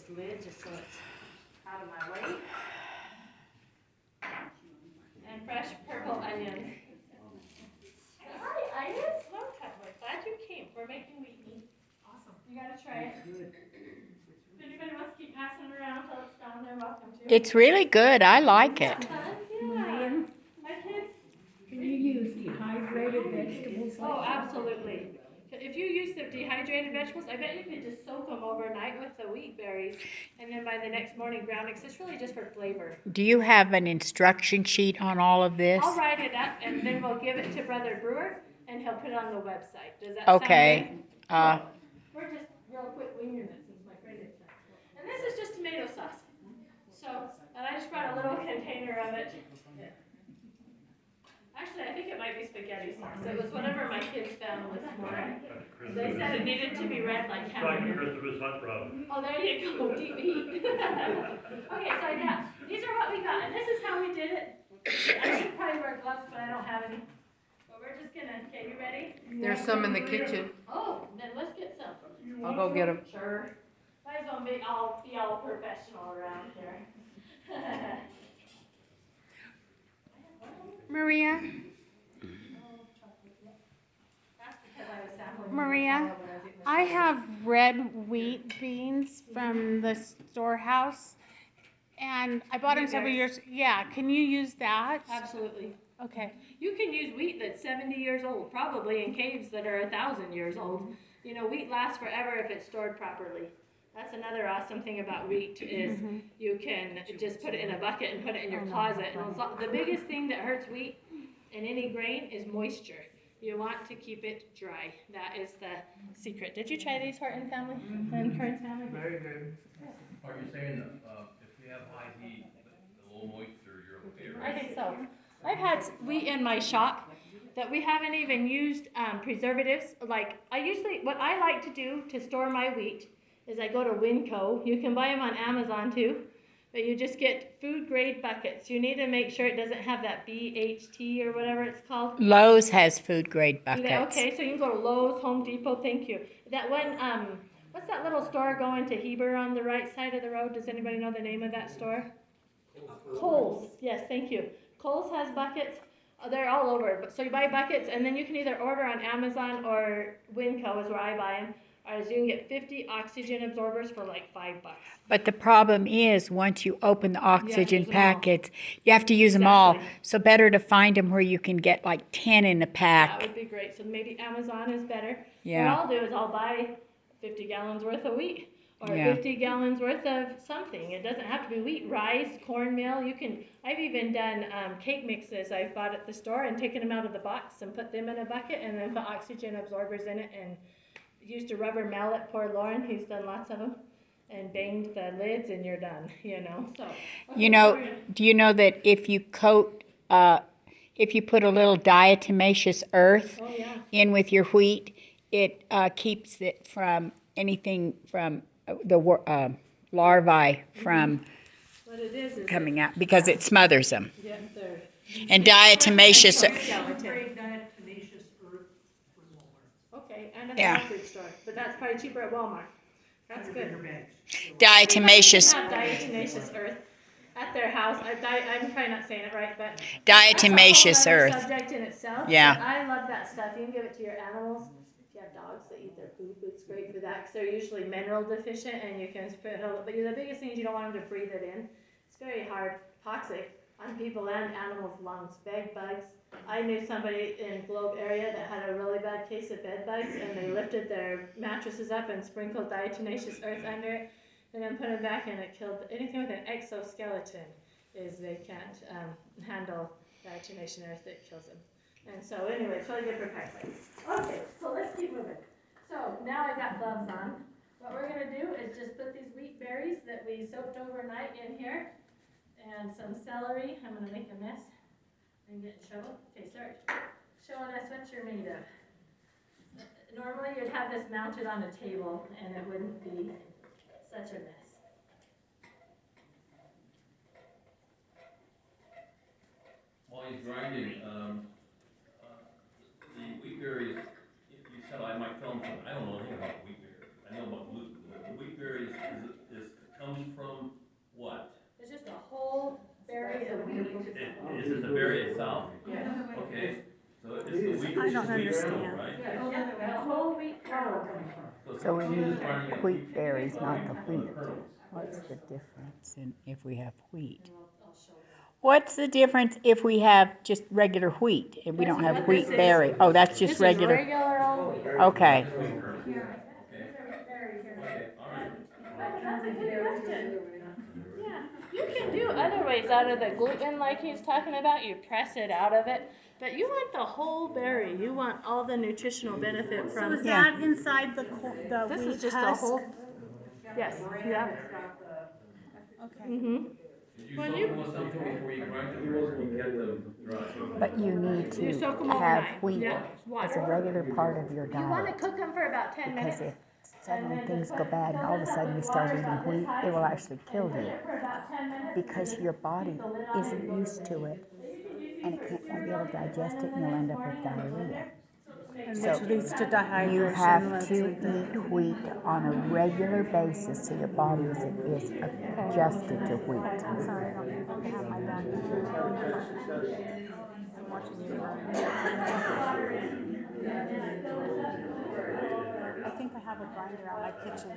lid just so it's out of my way. And fresh purple onions. Hi, Ines. Long time. We're glad you came. We're making wheat meat. Awesome. You gotta try it. If anybody wants to keep passing it around till it's done, they're welcome to. It's really good. I like it. Yeah. My kids. Can you use dehydrated vegetables like Oh, that? absolutely. If you use the dehydrated vegetables, I bet you could just soak them overnight with the wheat berries, and then by the next morning ground mix. It's really just for flavor. Do you have an instruction sheet on all of this? I'll write it up, and then we'll give it to Brother Brewer, and he'll put it on the website. Does that Okay. sound good? We're just real quick winging it since my friend is done. And this is just tomato sauce. So, and I just brought a little container of it. Actually, I think it might be spaghetti sauce. It was whatever my kids found this morning. They said it needed to be red like hamburger. Christopher's hot rod. Oh, there you go, deep heat. Okay, so yeah, these are what we got, and this is how we did it. I should probably wear gloves, but I don't have any. But we're just gonna, okay, you ready? There's some in the kitchen. Oh, then let's get some. I'll go get them. Sure. Might as well be all professional around here. Maria, Maria, I have red wheat beans from the storehouse, and I bought them several years. Yeah, can you use that? Absolutely. Okay. You can use wheat that's 70 years old, probably in caves that are 1,000 years old. You know, wheat lasts forever if it's stored properly. That's another awesome thing about wheat is you can just put it in a bucket and put it in your closet. And the biggest thing that hurts wheat and any grain is moisture. You want to keep it dry. That is the secret. Did you try these, Horton family and Kern's family? Very good. Are you saying that if we have high heat, the low moisture, you're okay, right? I think so. I've had wheat in my shop that we haven't even used preservatives. Like what I like to do to store my wheat is I go to Winco. You can buy them on Amazon too, but you just get food grade buckets. You need to make sure it doesn't have that BHT or whatever it's called. Lowe's has food grade buckets. Okay, so you can go to Lowe's, Home Depot. Thank you. That one, what's that little store going to Heber on the right side of the road? Does anybody know the name of that store? Kohl's. Yes, thank you. Kohl's has buckets. They're all over. So you buy buckets, and then you can either order on Amazon or Winco is where I buy them. Or you can get 50 oxygen absorbers for like $5. But the problem is, once you open the oxygen use them packets, you have to use them all. So better to find them where you can get like 10 in a pack. That would be great. So maybe Amazon is better. Yeah. What I'll do is I'll buy 50 gallons worth of wheat. Or Yeah. 50 gallons worth of something. It doesn't have to be wheat, rice, cornmeal. I've even done cake mixes I've bought at the store and taken them out of the box and put them in a bucket and then put oxygen absorbers in it and used a rubber mallet. Poor Lauren, he's done lots of them, and banged the lids and you're done, you know. So. You know, do you know that if you if you put a little diatomaceous earth in with your wheat, it keeps it from anything from the larvae from What it is coming out because it smothers them. Yeah, they're And diatomaceous. okay, and at the Yeah. health food store, but that's probably cheaper at Walmart. That's good. Diatomaceous. Have diatomaceous earth at their house. I'm probably not saying it right, but Diatomaceous that's a whole other earth. subject in itself. Yeah. But I love that stuff. You can give it to your animals. If you have dogs that eat their poop, it's great for that because they're usually mineral deficient, and you can spit it all. But the biggest thing is you don't want them to breathe it in. It's very hard, toxic on people and animals' lungs. Bed bugs. I knew somebody in Globe area that had a really bad case of bed bugs, and they lifted their mattresses up and sprinkled diatomaceous earth under it, and then put it back, and it killed anything with an exoskeleton. They can't handle diatomaceous earth; it kills them. And so, anyway, it's really good for parasites. Okay, so let's keep moving. So now I got gloves on. What we're gonna do is just put these wheat berries that we soaked overnight in here, and some celery. I'm gonna make a mess. And get a shovel. Okay, start showing us what you're made of. Normally you'd have this mounted on a table and it wouldn't be such a mess. While he's grinding, the wheat berries, you said I might tell him something. I don't know anything about wheat berries. I know about gluten. The wheat berries is don't understand. Whole wheat flour. So we need wheat berries, not the wheat. What's the difference if we have wheat? What's the difference if we have just regular wheat? If we don't have wheat berry? Oh, that's just This is regular. regular old wheat. Okay. That's a good question. Yeah, you can do other ways out of the gluten like he's talking about. You press it out of it, but you want the whole berry. You want all the nutritional benefit So from. is Yeah. that inside the This wheat is just husk? a whole. Yes. Yeah. Okay. Mhm. Did you When soak you- them or something before you grind them, or you kept them dry? But you need You to soak 'em have overnight. wheat Yeah. as a Water. regular part of your You want to diet. cook them for about 10 Because minutes. if suddenly things go bad and all of a sudden you start eating wheat, it will actually kill you. Because your body isn't used to it and it won't be able to digest it and you'll end up with diarrhea. And So, which leads to dehydration. You have leads to to- eat wheat on a regular basis so your body is adjusted to wheat. I'm sorry, I don't mean to have my back. I'm watching you. I think I have a grinder out my kitchen.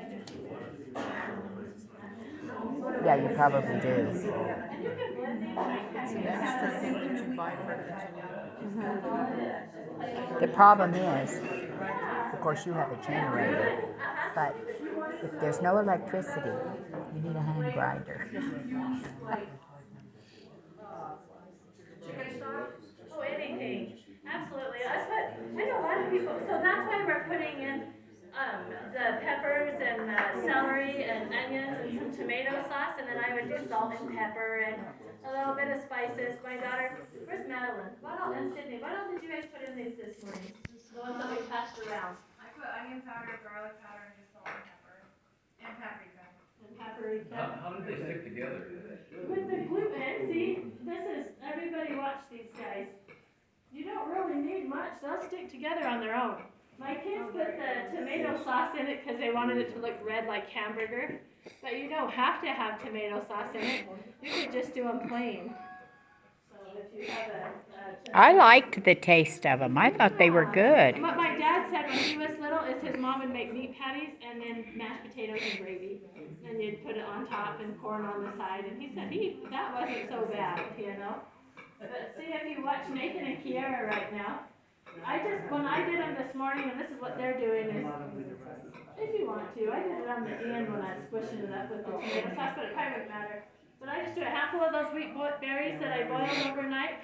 Yeah, you probably do. It's an extra thing that you buy for kitchen. The problem is, of course, you have a generator, but if there's no electricity, you need a hand grinder. Oh, anything. Absolutely. I know a lot of people, so that's why we're putting in the peppers and celery and onions and some tomato sauce, and then I would do salt and pepper and a little bit of spices. My daughter, where's Madeline? And Sydney, what else did you guys put in these this morning? The ones that we passed around. I put onion powder, garlic powder, and just salt and pepper. And paprika. And paprika. How did they stick together? With the gluten, see, everybody watch these guys. You don't really need much, they'll stick together on their own. My kids put the tomato sauce in it because they wanted it to look red like hamburger, but you don't have to have tomato sauce in it. You could just do them plain. So if you have I liked the taste of them. I thought they were good. What my dad said when he was little is his mom would make meat patties and then mashed potatoes and gravy. And you'd put it on top and corn on the side, and he said that wasn't so bad, you know. But see, if you watch Nathan and Kiara right now, when I did them this morning, and this is what they're doing is, if you want to, I did it on the end when I was squishing it up with the tomato sauce, but it probably wouldn't matter. But I just do a handful of those wheat berries that I boiled overnight,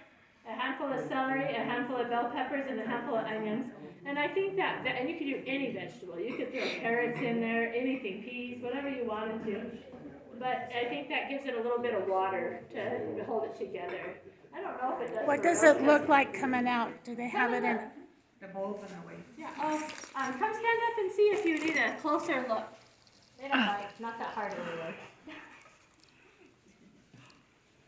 a handful of celery, a handful of bell peppers, and a handful of onions. And I think and you could do any vegetable. You could throw carrots in there, anything, peas, whatever you wanted to. But I think that gives it a little bit of water to hold it together. I don't know if it does. What does it look like coming out? Do they have it in? The bulb and the waste. Yeah, come stand up and see if you need a closer look. They don't bite, not that hard anyway.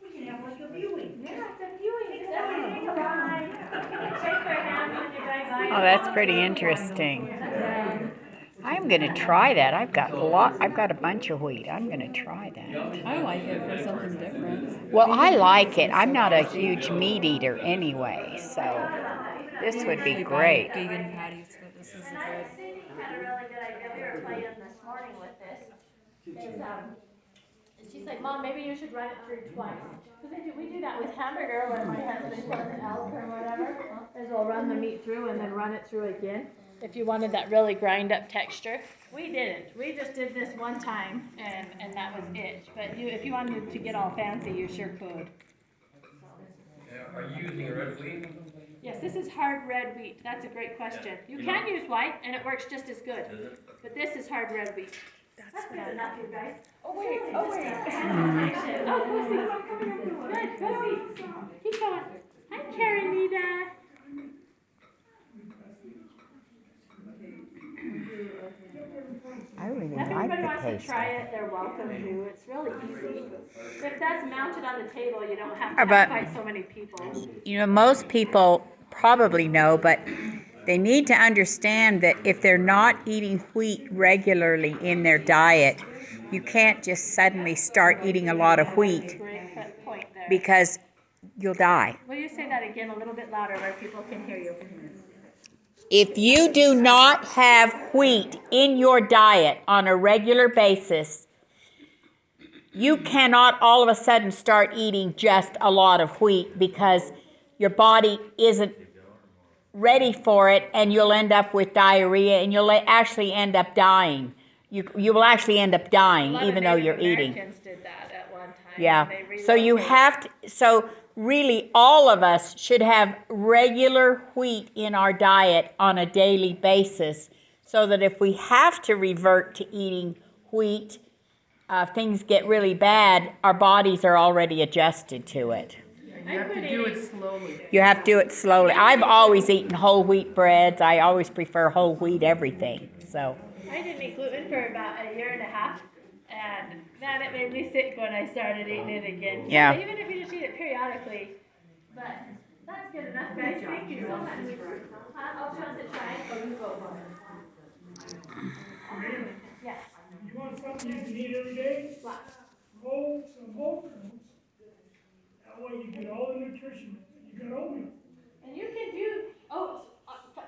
We can have like a viewing. Yeah, it's a viewing, it's everything alive. You can shake their hands when you drive by. Oh, that's pretty interesting. I'm gonna try that. I've got a bunch of wheat. I'm gonna try that. I like it for something different. Well, I like it. I'm not a huge meat eater anyway, so this would be We buy great. vegan patties, but this is And I good. Cindy had a really good idea. We were playing this morning with this. And she's like, Mom, maybe you should run it through twice. Because we do that with hamburger when my husband kills an elk or whatever. Is we'll run the meat through and then run it through again. If you wanted that really grind up texture. We didn't. We just did this one time and that was it. But if you wanted to get all fancy, you sure could. Are you using red wheat? Yes, this is hard red wheat. That's a great question. You can use white and it works just as good. Is it? But this is hard red wheat. That's good enough, you guys. Oh wait. Oh, go see. Good, go see. Keep going. Hi, Karenita. I really If like anybody the wants to taste of try it. it, they're welcome to. It's really easy. If that's mounted on the table, you don't have to But- have quite so many people. You know, most people probably know, but they need to understand that if they're not eating wheat regularly in their diet, you can't just suddenly start eating a lot of wheat Great point there. because you'll die. Will you say that again a little bit louder where people can hear you? If you do not have wheat in your diet on a regular basis, you cannot all of a sudden start eating just a lot of wheat because your body isn't ready for it, and you'll end up with diarrhea, and you'll actually end up dying. You will actually end up dying even though you're eating. Americans did that at one time. Yeah. And they So you relocated. have to, so really all of us should have regular wheat in our diet on a daily basis so that if we have to revert to eating wheat, things get really bad, our bodies are already adjusted to it. You have to do it slowly. You have to do it slowly. I've always eaten whole wheat breads. I always prefer whole wheat everything. So I didn't eat gluten for about a year and a half, and then it made me sick when I started eating it again. Yeah. So even if you just eat it periodically, but that's good enough, guys. Thank you so much. Oh, she wants to try. Oh, you go. Yes. You want something you can eat every day? What? Roll some whole oats. That way you get all the nutrition. You got oatmeal. And you can do oats.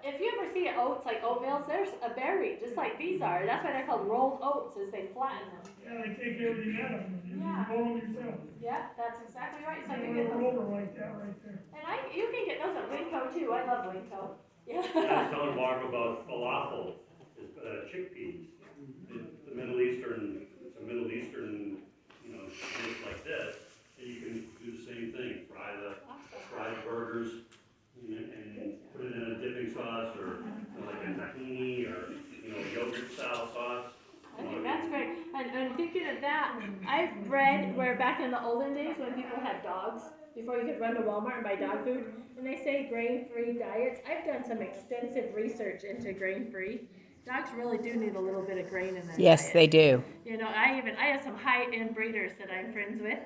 If you ever see oats like oatmeal, there's a berry just like these are. That's why they're called rolled oats, is they flatten them. Yeah, they take everything out of them. You Yeah. roll them yourself. Yeah, that's exactly right. So You you want get a those. roller like that right there. And you can get those at Winco too. I love Winco. I was Yeah. telling Barb about falafel, chickpeas. The Middle Eastern, it's a Middle Eastern, dish like this. And you can do the same thing, fry the burgers and put it in a dipping sauce or like a tahini or, yogurt style sauce. I think that's great. And thinking of that, I've read where back in the olden days when people had dogs, before you could run to Walmart and buy dog food, and they say grain-free diets. I've done some extensive research into grain-free. Dogs really do need a little bit of grain in their yes, diet. they do. I have some high-end breeders that I'm friends with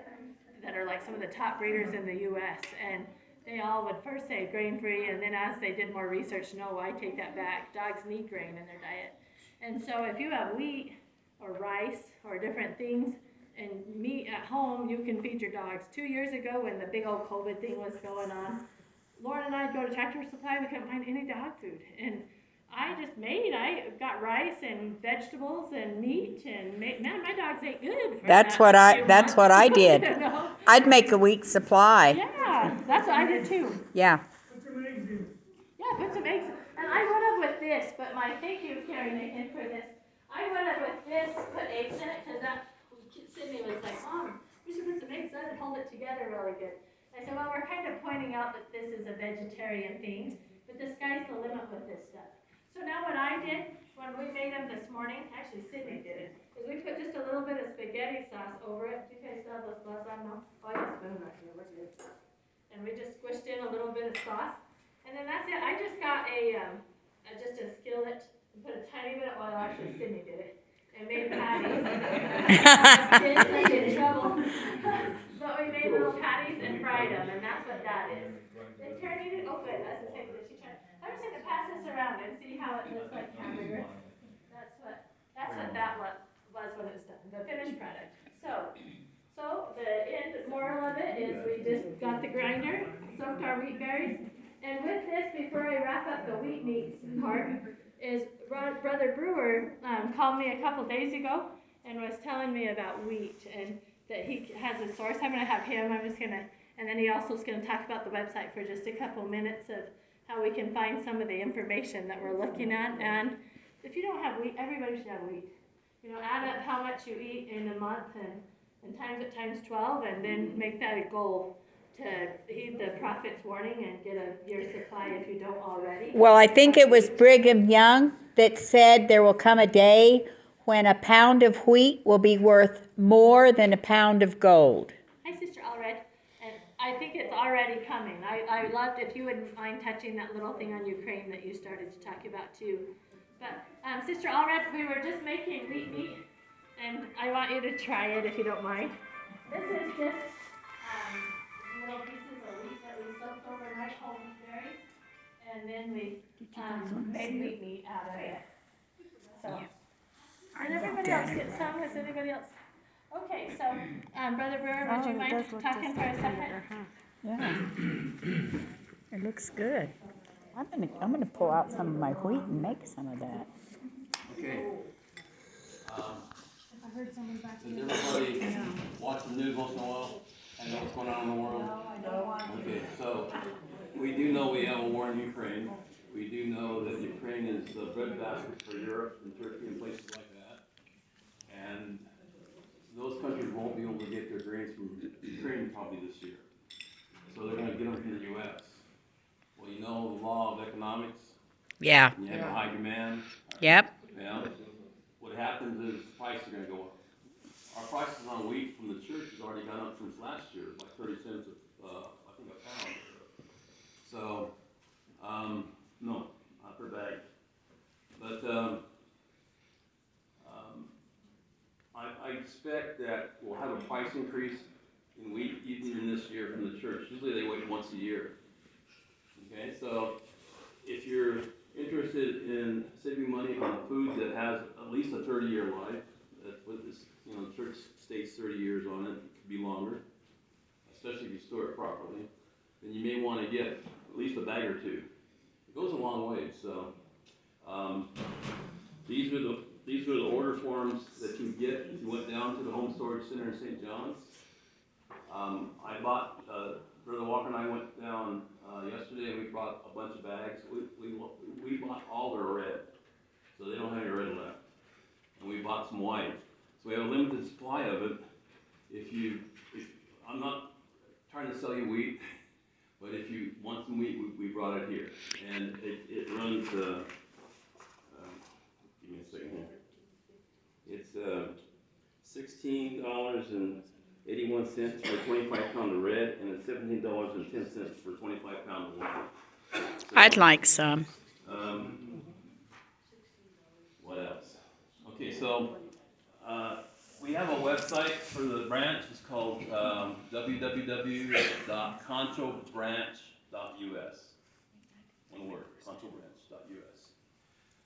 that are like some of the top breeders in the U.S. and they all would first say grain-free, and then as they did more research, no, I take that back. Dogs need grain in their diet. And so if you have wheat or rice or different things and meat at home, you can feed your dogs. 2 years ago when the big old COVID thing was going on, Lauren and I'd go to Tractor Supply, we couldn't find any dog food. And I got rice and vegetables and meat and man, my dogs ate good. That's what I did. You know? I'd make a week's supply. Yeah, that's what I did too. Yeah. Put some eggs in. Yeah, put some eggs. And I would have with this, but thank you, Carrie Nathan, for this. I would have with this put eggs in it, because Sydney was like, Mom, we should put some eggs in it and hold it together really good. I said, well, we're kind of pointing out that this is a vegetarian thing, but the sky's the limit with this stuff. So now what I did, when we made them this morning, actually Sydney did it, is we put just a little bit of spaghetti sauce over it. Do you guys still have those gloves on now? Oh, I got a spoon right here, we're good. And we just squished in a little bit of sauce. And then that's it. I just got just a skillet and put a tiny bit of oil. Actually, Sydney did it. And made patties. I get in trouble. But we made little patties and fried them, and that's what that is. They turned it. Oh, good. That's the same that she tried. I'm just gonna pass this around and see how it looks like hamburger. That's what that was when it was done. The finished product. So the moral of it is we just got the grinder, soaked our wheat berries, and with this, before I wrap up the wheat meat part, is Brother Brewer called me a couple days ago and was telling me about wheat and that he has a source. I'm gonna have him. And then he also is gonna talk about the website for just a couple minutes of how we can find some of the information that we're looking at. And if you don't have wheat, everybody should have wheat. Add up how much you eat in a month and times it times 12, and then make that a goal to heed the prophet's warning and get a year's supply if you don't already. Well, I think it was Brigham Young that said there will come a day when a pound of wheat will be worth more than a pound of gold. Hi, Sister Allred. And I think it's already coming. I loved if you wouldn't mind touching that little thing on Ukraine that you started to talk about too. But Sister Allred, we were just making wheat meat, and I want you to try it if you don't mind. This is just little pieces of wheat that we soaked overnight, whole wheat berries, and then we made wheat meat out of it. So, did everybody else get some? Is anybody else? Okay, so Brother Brewer, would you mind talking for a second? Yeah. It looks good. I'm gonna pull out some of my wheat and make some of that. Okay. I heard someone back Does here. everybody watch the news once in a while and know what's going on in the world? Okay, so we do know we have a war in Ukraine. We do know that Ukraine is the breadbasket for Europe and Turkey and places like that. And those countries won't be able to get their grains from Ukraine probably this year. So they're gonna get them from the US. Well, you know the law of economics, Yeah. and you have a high demand. Yep. Yeah. What happens is prices are gonna go up. Our prices on wheat from the church has already gone up since last year, by 30 cents I think a pound. So, no, not per bag. But, I expect that we'll have a price increase in wheat even in this year from the church. Usually they wait once a year. Okay, so if you're interested in saving money on food that has at least a 30-year life, that's what this, the church states 30 years on it, it could be longer, especially if you store it properly, then you may want to get at least a bag or two. It goes a long way, so these are the order forms that you get if you went down to the Home Storage Center in St. John's. I bought, Brother Walker and I went down yesterday and we brought a bunch of bags. We bought all their red, so they don't have any red left. And we bought some white. So we have a limited supply of it. I'm not trying to sell you wheat, but if you want some wheat, we brought it here. And it runs, give me a second here. It's $16.81 for a 25 pound of red, and it's $17.10 for a 25 pound of white. So, I'd like some. What else? Okay, so we have a website for the branch. It's called www.controbranch.us. One word, controbranch.us.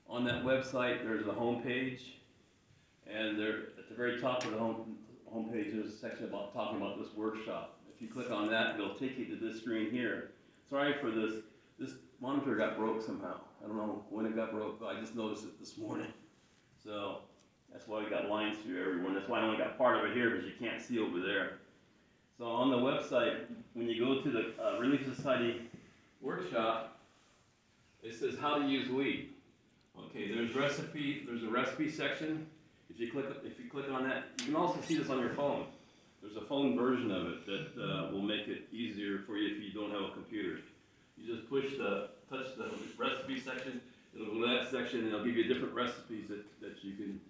On that website, there's a home page, and there at the very top of the home page, there's a section about talking about this workshop. If you click on that, it'll take you to this screen here. Sorry for this. This monitor got broke somehow. I don't know when it got broke, but I just noticed it this morning. So that's why we got lines through everyone. That's why I only got part of it here, because you can't see over there. So on the website, when you go to the Relief Society workshop, it says how to use wheat. Okay, there's a recipe section. If you click on that, you can also see this on your phone. There's a phone version of it that will make it easier for you if you don't have a computer. You just touch the recipe section, it'll go to that section, and it'll give you different recipes that you can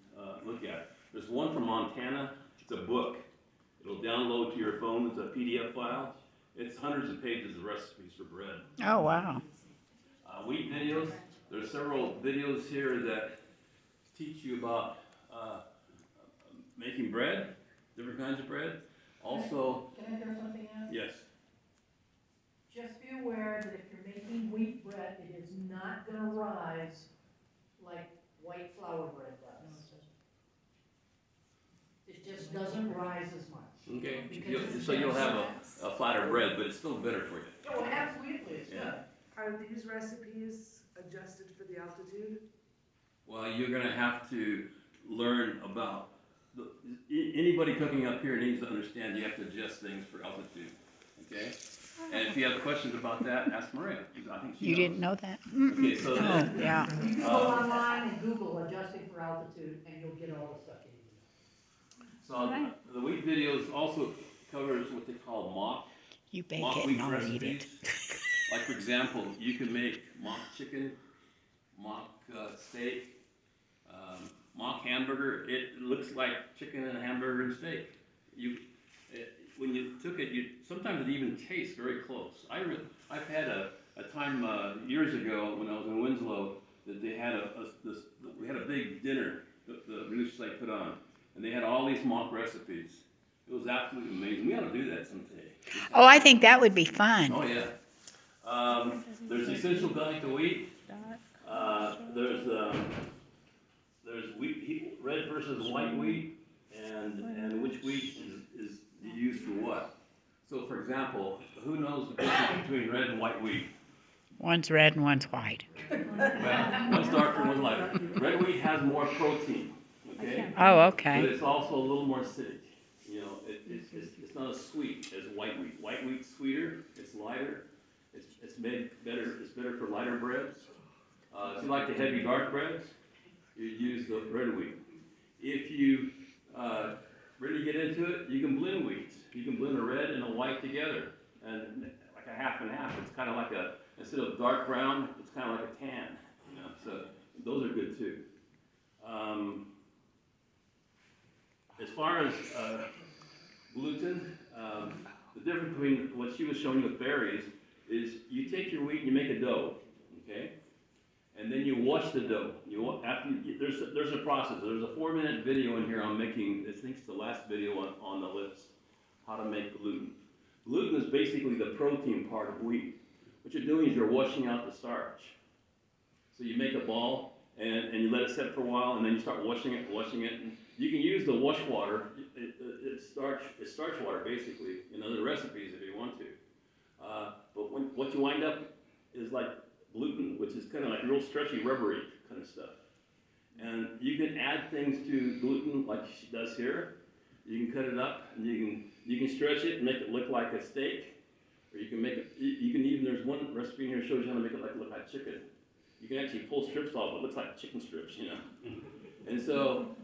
look at. There's one from Montana. It's a book. It'll download to your phone. It's a PDF file. It's hundreds of pages of recipes for bread. Oh, wow. Wheat videos. There's several videos here that teach you about making bread, different kinds of bread. Also, Can I throw something out? yes. Just be aware that if you're making wheat bread, it is not gonna rise like white flour bread does. It just doesn't rise as much. Okay. Because So you'll have a flatter bread, but it's still better for you. Oh, absolutely, it's good. Are these recipes adjusted for the altitude? Well, you're gonna have to learn about anybody cooking up here needs to understand you have to adjust things for altitude. Okay. And if you have questions about that, ask Maria. I think she You knows. didn't know that? Okay, so then, Oh, yeah. You can go online and Google adjusting for altitude and you'll get all the stuff you need. so the wheat videos also covers what they call You bake mock it wheat and I'll eat recipes. it. Like for example, you can make mock chicken, mock steak, mock hamburger. It looks like chicken and a hamburger and steak. When you took it, sometimes it even tastes very close. I've had a time years ago when I was in Winslow that they had we had a big dinner that the Relief Society put on, and they had all these mock recipes. It was absolutely amazing. We ought to do that someday. Oh, I think that would be fun. Oh yeah. There's Essential Guide to Wheat. There's wheat, red versus white wheat, and which wheat is used for what. So for example, who knows the difference between red and white wheat? One's red and one's white. Well, one's darker, one's lighter. Red wheat has more protein, okay? Oh, But okay. it's also a little more acidic. You know, it's not as sweet as white wheat. White wheat's sweeter, it's lighter, it's made better, it's better for lighter breads. If you like the heavy dark breads, you'd use the red wheat. If you really get into it, you can blend wheats. You can blend a red and a white together, and like a half and half. It's kind of like instead of dark brown, it's kind of like a tan. You know, so those are good too. As far as gluten, the difference between what she was showing you with berries is you take your wheat and you make a dough, okay? And then you wash the dough. There's a process. There's a 4-minute video in here on making, I think it's the last video on the list, how to make gluten. Gluten is basically the protein part of wheat. What you're doing is you're washing out the starch. So you make a ball and you let it set for a while, and then you start washing it. And you can use the wash water. It's starch water basically in other recipes if you want to. But what you wind up is like gluten, which is kind of like real stretchy, rubbery kind of stuff. And you can add things to gluten like she does here. You can cut it up, and you can stretch it and make it look like a steak, or you can make it. You can even, there's one recipe in here that shows you how to make it look like chicken. You can actually pull strips off, but it looks like chicken strips, you know. And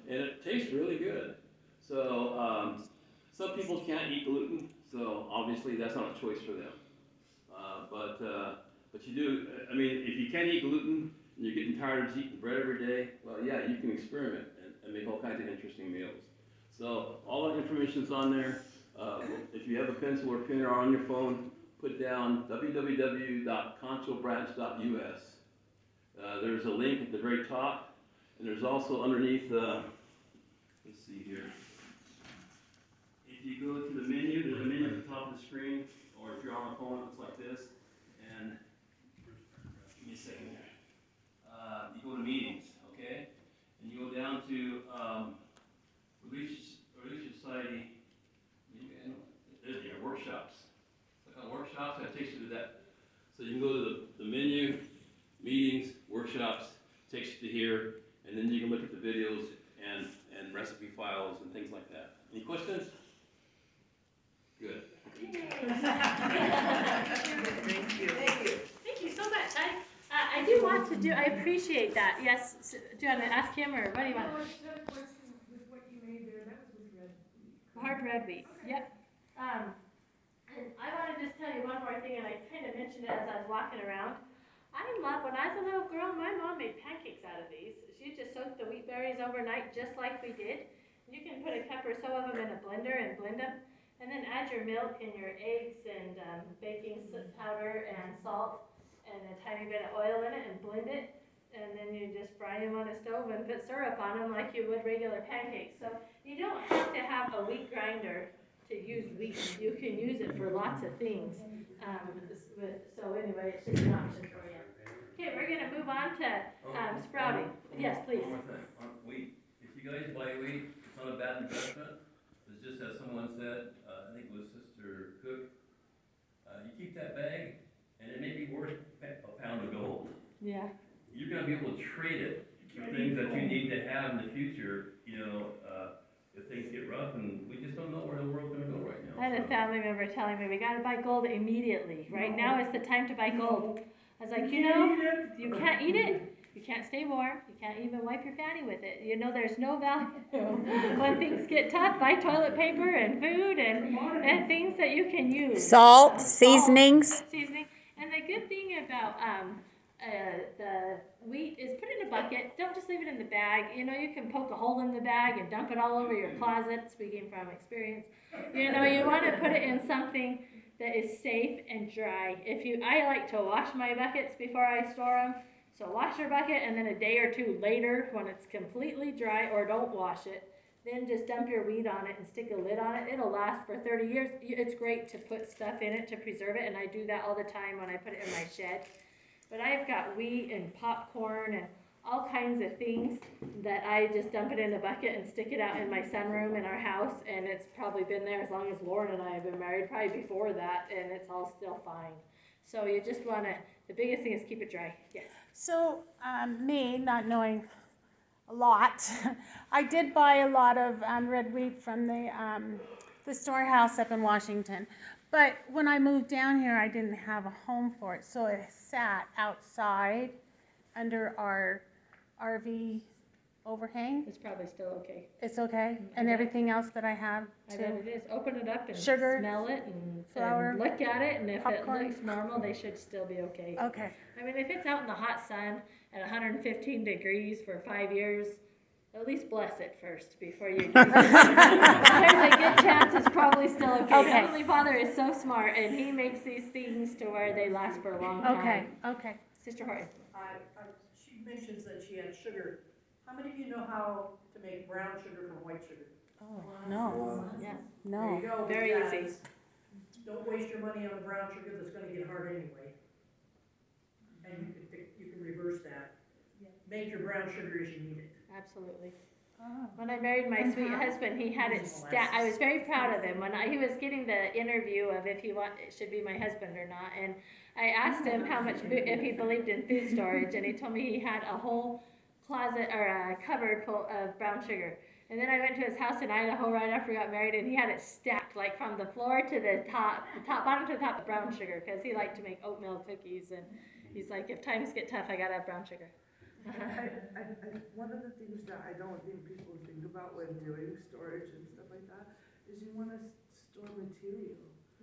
it tastes really good. So some people can't eat gluten, so obviously that's not a choice for them. But you do, I mean, if you can't eat gluten and you're getting tired of eating bread every day, well, yeah, you can experiment and make all kinds of interesting meals. So all that information's on there. If you have a pencil or pen or on your phone, put down www.conchobranch.us. There's a link at the very top, and there's also underneath, let's see here. If you go to the menu, there's a menu at the top of the screen, or if you're on a phone, it looks like this. And give me a second here. You go to meetings, okay? And you go down to Relief Society. There's your workshops. Click on workshops, that takes you to that. So you can go to the menu, meetings, workshops, takes you to here, and then you can look at the videos and recipe files and things like that. Any questions? Good. Thank you. Thank you so much. I do want to do, I appreciate that. Yes, do you want to ask him, or what do you want? With what you made there, that was with red wheat. Hard red wheat, yep. And I want to just tell you one more thing, and I kind of mentioned it as I was walking around. I love, when I was a little girl, my mom made pancakes out of these. She just soaked the wheat berries overnight, just like we did. You can put a cup or so of them in a blender and blend them, and then add your milk and your eggs and baking powder and salt and a tiny bit of oil in it and blend it. And then you just fry them on a stove and put syrup on them like you would regular pancakes. So you don't have to have a wheat grinder to use wheat. You can use it for lots of things. So anyway, it's just an option for you. Okay, we're gonna move on to sprouting. Yes, please. One more thing on wheat. If you guys buy wheat, it's not a bad investment. It's just as someone said, I think it was Sister Cook, you keep that bag, and it may be worth a pound of gold. Yeah. You're gonna be able to trade it for things that you need to have in the future, you know, if things get rough, and we just don't know where the world's gonna go right now. I had a family member telling me we gotta buy gold immediately. Right now is the time to buy gold. I was like, you know, you can't eat it, you can't stay warm, you can't even wipe your fanny with it. You know, there's no value. When things get tough, buy toilet paper and food and things that you can use. Salt, seasonings. Seasoning. And the good thing about the wheat is put it in a bucket. Don't just leave it in the bag. You know, you can poke a hole in the bag and dump it all over your closet, speaking from experience. You know, you want to put it in something that is safe and dry. I like to wash my buckets before I store them. So wash your bucket, and then a day or two later, when it's completely dry, or don't wash it, then just dump your wheat on it and stick a lid on it. It'll last for 30 years. It's great to put stuff in it to preserve it, and I do that all the time when I put it in my shed. But I've got wheat and popcorn and all kinds of things that I just dump it in a bucket and stick it out in my sunroom in our house, and it's probably been there as long as Lauren and I have been married, probably before that, and it's all still fine. So you just wanna, the biggest thing is keep it dry, yes. So, me not knowing a lot, I did buy a lot of red wheat from the storehouse up in Washington. But when I moved down here, I didn't have a home for it, so it sat outside under our RV overhang. It's probably still okay. It's okay, I and bet. everything else that I have I bet too. it is. Open it up and Sugar, smell it and flour, look at it, and if popcorn. it looks normal, they should still be okay. Okay. I mean, if it's out in the hot sun at 115 degrees for 5 years, at least bless it first before you do that. There's a good chance it's probably still okay. Okay. Heavenly Father is so smart, and He makes these things to where they last for a long time. Okay. Okay. Sister Horton. She mentions that she had sugar. How many of you know how to make brown sugar from white sugar? Oh no. Yeah. There No. you go. Very because easy. Don't waste your money on the brown sugar that's gonna get hard anyway. And you can reverse that. Make your brown sugar as you need it. Absolutely. Oh. When I married my sweet husband, he had it I was very proud of him. When he was getting the interview of if he should be my husband or not, and I asked him how much if he believed in food storage, and he told me he had a whole closet or a cupboard full of brown sugar. And then I went to his house in Idaho right after we got married, and he had it stacked like from the floor to the top bottom to the top of brown sugar, because he liked to make oatmeal cookies, and he's like, if times get tough, I gotta have brown sugar. One of the things that I don't think people think about when doing storage and stuff like that is you wanna store material.